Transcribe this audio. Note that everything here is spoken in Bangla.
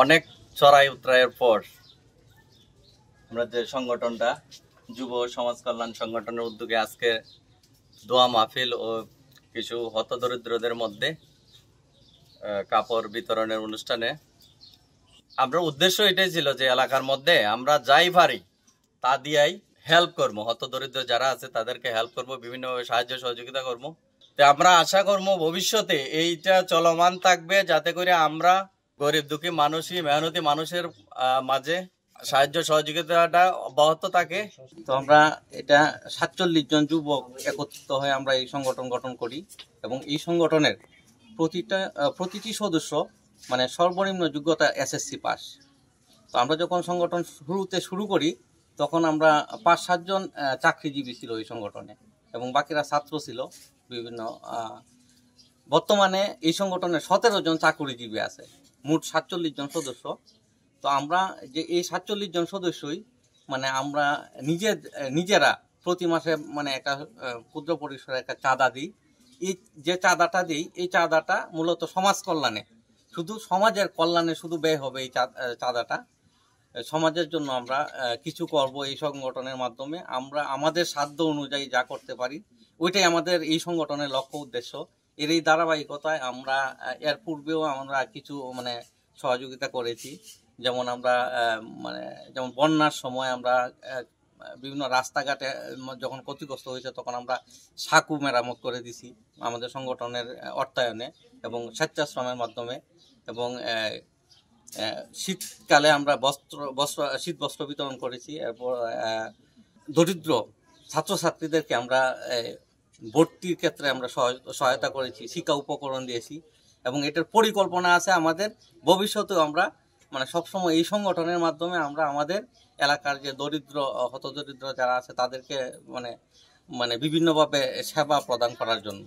অনেক চড়াই উতরাইয়ের পর আমরা যে সংগঠনটা যুব সমাজ কল্যাণ সংগঠনের উদ্যোগে আজকে দোয়া মাহফিল ও কিছু হতদরিদ্রদের মধ্যে কাপড় বিতরণের অনুষ্ঠানে আমরা উদ্দেশ্য এটাই ছিল যে এলাকার মধ্যে আমরা যাই পারি তা দিয়েই হেল্প করবো, হতদরিদ্র যারা আছে তাদেরকে হেল্প করবো, বিভিন্নভাবে সাহায্য সহযোগিতা করবো। তো আমরা আশা করবো ভবিষ্যতে এইটা চলমান থাকবে, যাতে করে আমরা গরিব দুঃখী মানুষই মেহনতি মানুষের মাঝে সাহায্য সহযোগিতাটা অব্যাহত থাকে। তো আমরা এটা ৪৭ জন যুবক একত্রিত হয়ে আমরা এই সংগঠন গঠন করি এবং এই সংগঠনের প্রতিটি সদস্য মানে সর্বনিম্ন যোগ্যতা এসএসসি পাস। তো আমরা যখন সংগঠন শুরু করি তখন আমরা ৫-৭ জন চাকরিজীবী ছিল এই সংগঠনে এবং বাকিরা ছাত্র ছিল বিভিন্ন। বর্তমানে এই সংগঠনে ১৭ জন চাকরিজীবী আছে, মোট ৪৭ জন সদস্য। তো আমরা যে এই ৪৭ জন সদস্যই মানে আমরা নিজেরা প্রতি মাসে মানে একটা ক্ষুদ্র পরিসরে একটা চাঁদা দিই। এই যে চাঁদাটা দিই, এই চাঁদাটা মূলত সমাজ কল্যাণে, শুধু সমাজের কল্যাণে শুধু ব্যয় হবে। এই চাঁদাটা সমাজের জন্য আমরা কিছু করব এই সংগঠনের মাধ্যমে। আমরা আমাদের সাধ্য অনুযায়ী যা করতে পারি ওইটাই আমাদের এই সংগঠনের লক্ষ্য উদ্দেশ্য। এর এই ধারাবাহিকতায় আমরা এর পূর্বেও আমরা কিছু মানে সহযোগিতা করেছি। যেমন আমরা যেমন বন্যার সময় আমরা বিভিন্ন রাস্তাঘাটে যখন ক্ষতিগ্রস্ত হয়েছে তখন আমরা সাঁকু মেরামত করে দিছি আমাদের সংগঠনের অর্থায়নে এবং স্বেচ্ছাশ্রমের মাধ্যমে। এবং শীতকালে আমরা শীত বস্ত্র বিতরণ করেছি। এরপর দরিদ্র ছাত্রছাত্রীদেরকে আমরা ভর্তির ক্ষেত্রে আমরা সহায়তা করেছি, শিক্ষা উপকরণ দিয়েছি এবং এটার পরিকল্পনা আছে আমাদের ভবিষ্যতেও আমরা মানে সবসময় এই সংগঠনের মাধ্যমে আমরা আমাদের এলাকার যে দরিদ্র হতদরিদ্র যারা আছে তাদেরকে মানে বিভিন্নভাবে সেবা প্রদান করার জন্য।